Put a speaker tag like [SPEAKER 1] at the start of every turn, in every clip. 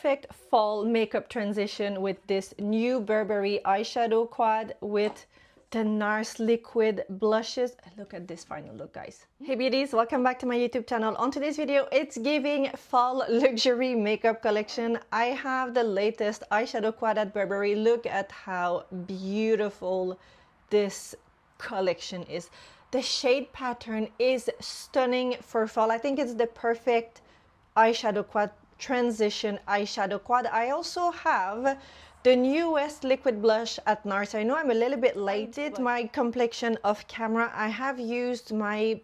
[SPEAKER 1] perfect fall makeup transition with this new Burberry eyeshadow quad with the Nars liquid blushes. Look at this final look, guys. Hey beauties, welcome back to my YouTube channel. On today's video, it's giving fall luxury makeup collection. I have the latest eyeshadow quad at Burberry. Look at how beautiful this collection is. The shade pattern is stunning for fall. I think it's the perfect eyeshadow quad transition eyeshadow quad. I also have the newest liquid blush at Nars. I know I'm a little bit late. My complexion off camera. I have used my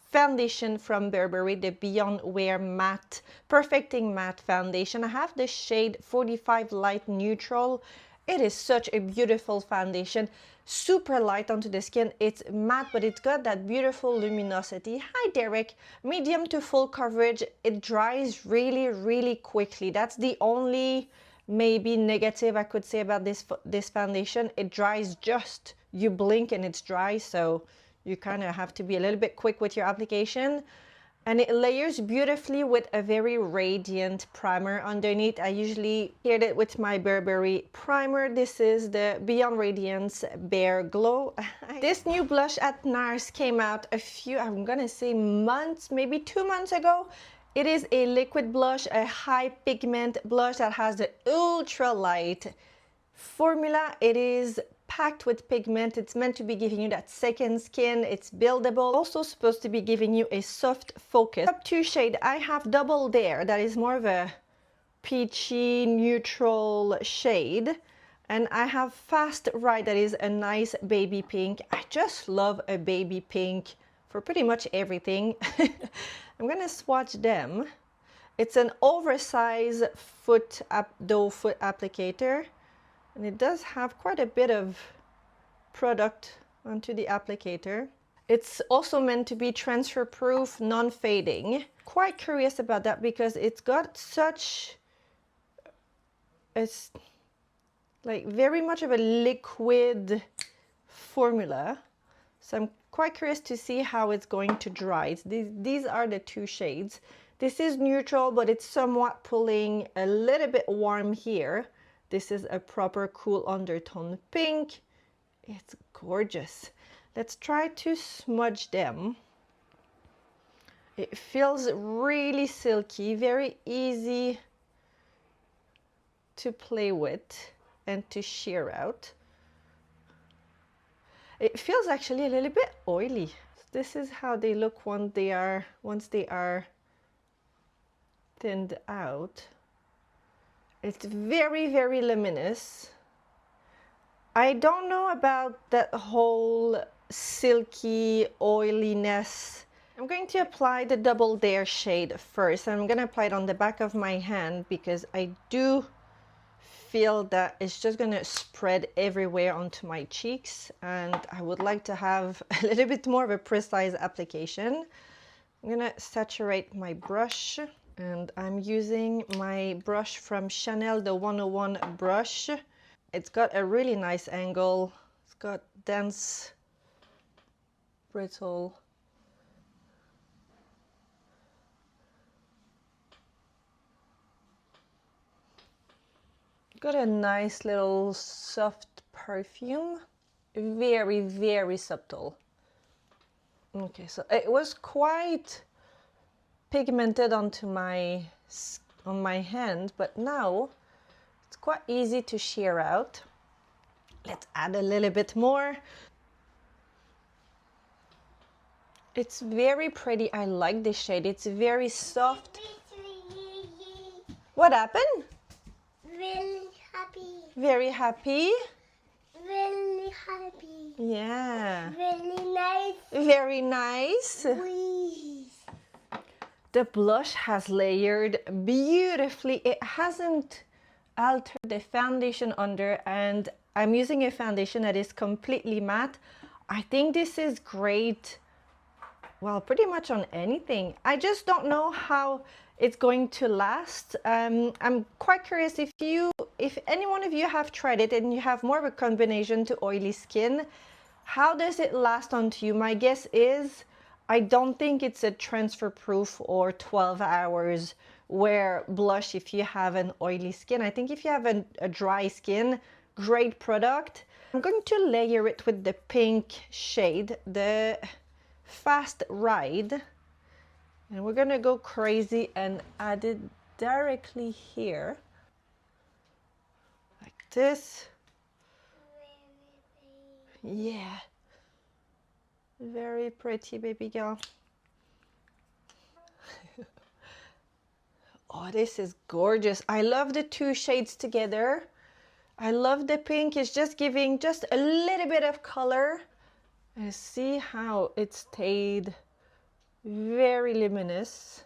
[SPEAKER 1] foundation from Burberry, the Beyond Wear Matte Perfecting Matte Foundation. I have the shade 45 Light Neutral. It is such a beautiful foundation, super light onto the skin. It's matte, but it's got that beautiful luminosity. Hi Derek. Medium to full coverage. It dries really, really quickly. That's the only maybe negative I could say about this foundation. It dries just, you blink and it's dry, so you kind of have to be a little bit quick with your application. And it layers beautifully with a very radiant primer underneath. I usually paired it with my Burberry primer. This is the Beyond Radiance Bare Glow. This new blush at Nars came out a few, I'm gonna say months, maybe 2 months ago. It is a liquid blush, a high pigment blush that has the ultra light formula. It is packed with pigment. It's meant to be giving you that second skin. It's buildable. Also supposed to be giving you a soft focus. Top 2 shade, I have Double Dare. That is more of a peachy neutral shade. And I have Fast Ride. That is a nice baby pink. I just love a baby pink for pretty much everything. I'm gonna swatch them. It's an oversized doe foot applicator. And it does have quite a bit of product onto the applicator. It's also meant to be transfer proof, non-fading. Quite curious about that because it's got such, it's like very much of a liquid formula. So I'm quite curious to see how it's going to dry. These are the 2 shades. This is neutral, but it's somewhat pulling a little bit warm here. This is a proper cool undertone pink. It's gorgeous. Let's try to smudge them. It feels really silky, very easy to play with and to sheer out. It feels actually a little bit oily. This is how they look once they are thinned out. It's very, very luminous. I don't know about that whole silky oiliness. I'm going to apply the Double Dare shade first. I'm going to apply it on the back of my hand because I do feel that it's just going to spread everywhere onto my cheeks, and I would like to have a little bit more of a precise application. I'm going to saturate my brush. And I'm using my brush from Chanel, the 101 brush. It's got a really nice angle. It's got dense, brittle. Got a nice little soft perfume. Very, very subtle. Okay, so it was quite pigmented onto on my hand, but now it's quite easy to sheer out. Let's add a little bit more. It's very pretty. I like this shade. It's very soft. What happened?
[SPEAKER 2] Really happy.
[SPEAKER 1] Very happy.
[SPEAKER 2] Really happy.
[SPEAKER 1] Yeah.
[SPEAKER 2] Really nice.
[SPEAKER 1] Very nice.
[SPEAKER 2] Please.
[SPEAKER 1] The blush has layered beautifully. It hasn't altered the foundation under, and I'm using a foundation that is completely matte. I think this is great, well, pretty much on anything. I just don't know how it's going to last. I'm quite curious if any one of you have tried it and you have more of a combination to oily skin, how does it last onto you? My guess is I don't think it's a transfer proof or 12 hours wear blush if you have an oily skin. I think if you have a dry skin, great product. I'm going to layer it with the pink shade, the Fast Ride. And we're gonna go crazy and add it directly here. Like this. Yeah. Very pretty, baby girl. Oh, this is gorgeous. I love the two shades together. I love the pink. It's just giving just a little bit of color. And see how it stayed very luminous.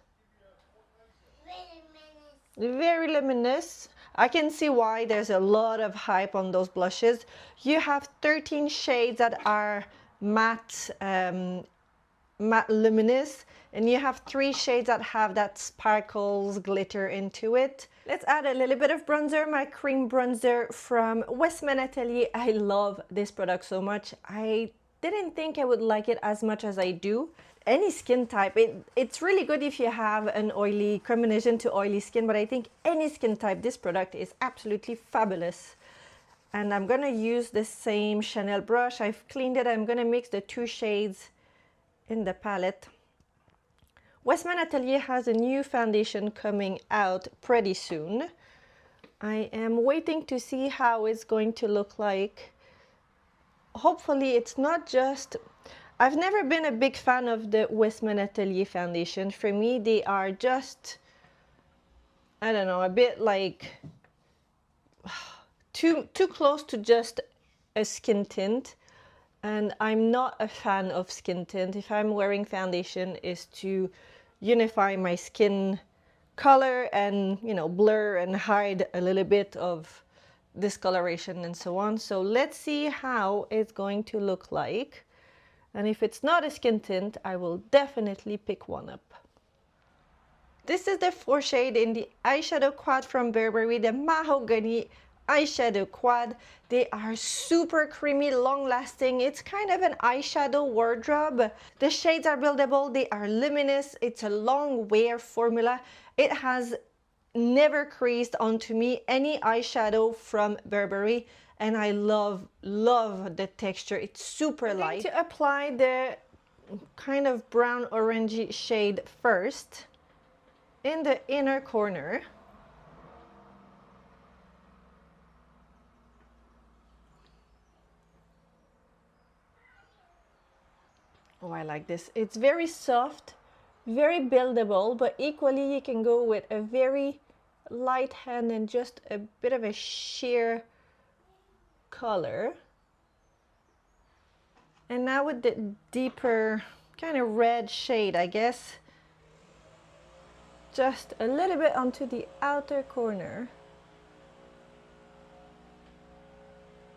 [SPEAKER 1] Very luminous. I can see why there's a lot of hype on those blushes. You have 13 shades that are matte, matte luminous, and you have 3 shades that have that sparkles glitter into it. Let's add a little bit of bronzer, my cream bronzer from Westman Atelier. I love this product so much. I didn't think I would like it as much as I do. Any skin type, it's really good if you have an oily combination to oily skin, but I think any skin type, this product is absolutely fabulous. And I'm gonna use the same Chanel brush. I've cleaned it. I'm gonna mix the 2 shades in the palette. Westman Atelier has a new foundation coming out pretty soon. I am waiting to see how it's going to look like. Hopefully it's not just... I've never been a big fan of the Westman Atelier foundation. For me, they are just, I don't know, a bit like too close to just a skin tint. And I'm not a fan of skin tint. If I'm wearing foundation, is to unify my skin color and, you know, blur and hide a little bit of discoloration and so on. So let's see how it's going to look like. And if it's not a skin tint, I will definitely pick one up. This is the 4 shade in the eyeshadow quad from Burberry, the Mahogany eyeshadow quad. They are super creamy, long lasting. It's kind of an eyeshadow wardrobe. The shades are buildable, they are luminous. It's a long wear formula. It has never creased onto me any eyeshadow from Burberry. And I love the texture. It's super light. I'm going to apply the kind of brown orangey shade first in the inner corner. Oh, I like this. It's very soft, very buildable, but equally you can go with a very light hand and just a bit of a sheer color. And now with the deeper kind of red shade, I guess, just a little bit onto the outer corner.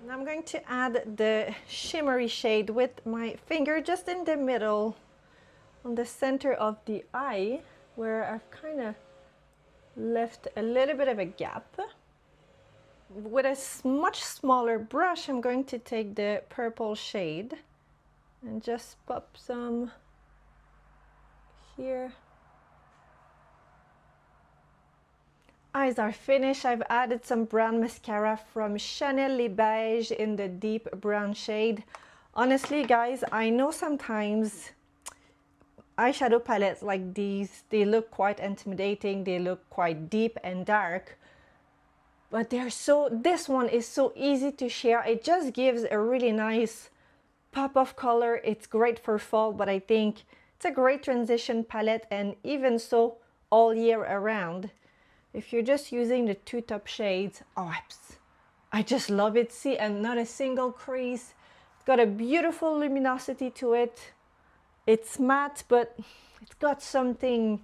[SPEAKER 1] And I'm going to add the shimmery shade with my finger just in the middle, on the center of the eye, where I've kind of left a little bit of a gap. With a much smaller brush, I'm going to take the purple shade and just pop some here. Eyes are finished. I've added some brown mascara from Chanel Le Beige in the deep brown shade. Honestly, guys, I know sometimes eyeshadow palettes like these, they look quite intimidating. They look quite deep and dark. But this one is so easy to share. It just gives a really nice pop of color. It's great for fall, but I think it's a great transition palette, and even so all year around. If you're just using the 2 top shades, oh, I just love it. See, and not a single crease. It's got a beautiful luminosity to it. It's matte, but it's got something.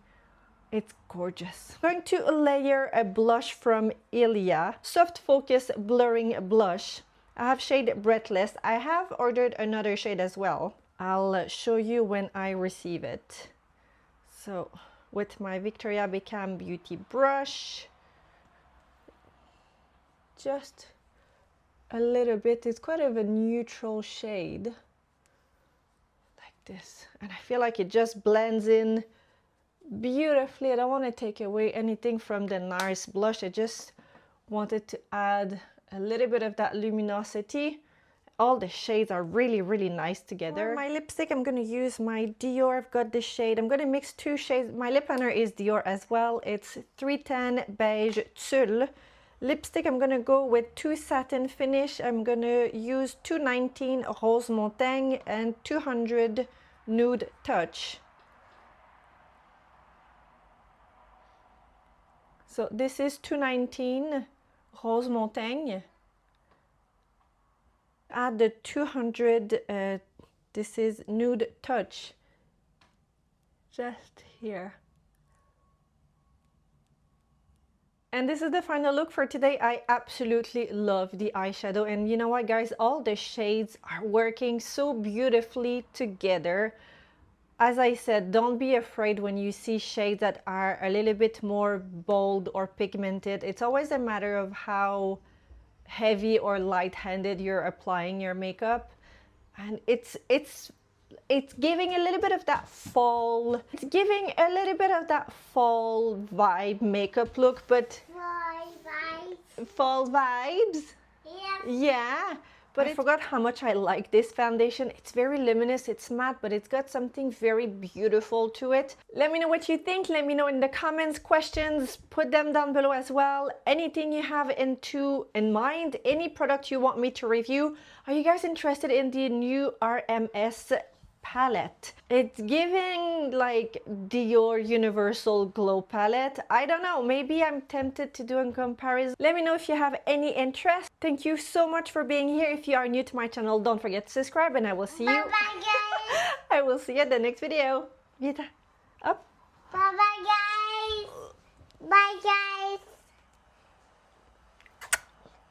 [SPEAKER 1] It's gorgeous. I'm going to layer a blush from Ilia, Soft Focus Blurring Blush. I have shade Breathless. I have ordered another shade as well. I'll show you when I receive it. So with my Victoria Beckham Beauty brush, just a little bit. It's quite of a neutral shade, like this. And I feel like it just blends in beautifully. I don't want to take away anything from the Nars blush. I just wanted to add a little bit of that luminosity. All the shades are really, really nice together. For my lipstick, I'm going to use my Dior. I've got this shade. I'm going to mix two shades. My lip liner is Dior as well. It's 310 Beige Tulle. Lipstick, I'm going to go with 2 Satin finish. I'm going to use 219 Rose Montagne and 200 Nude Touch. So this is 219 Rose Montagne. Add the 200, this is Nude Touch, just here. And this is the final look for today. I absolutely love the eyeshadow, and you know what guys, all the shades are working so beautifully together. As I said, don't be afraid when you see shades that are a little bit more bold or pigmented. It's always a matter of how heavy or light-handed you're applying your makeup, and it's giving a little bit of that fall, it's giving a little bit of that fall vibe makeup look, but fall vibes. Yeah, but I forgot how much I like this foundation. It's very luminous, it's matte, but it's got something very beautiful to it. Let me know what you think. Let me know in the comments. Questions, put them down below as well. Anything you have in mind, any product you want me to review. Are you guys interested in the new RMS palette? It's giving like Dior Universal Glow palette. I don't know, maybe I'm tempted to do a comparison. Let me know if you have any interest. Thank you so much for being here. If you are new to my channel, don't forget to subscribe, and I will see you.
[SPEAKER 2] Bye-bye, guys.
[SPEAKER 1] I will see you in the next video. Vita, up.
[SPEAKER 2] Bye-bye, guys. Bye, guys.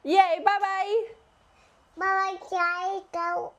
[SPEAKER 1] Yay, bye-bye.
[SPEAKER 2] Bye-bye, guys. Go.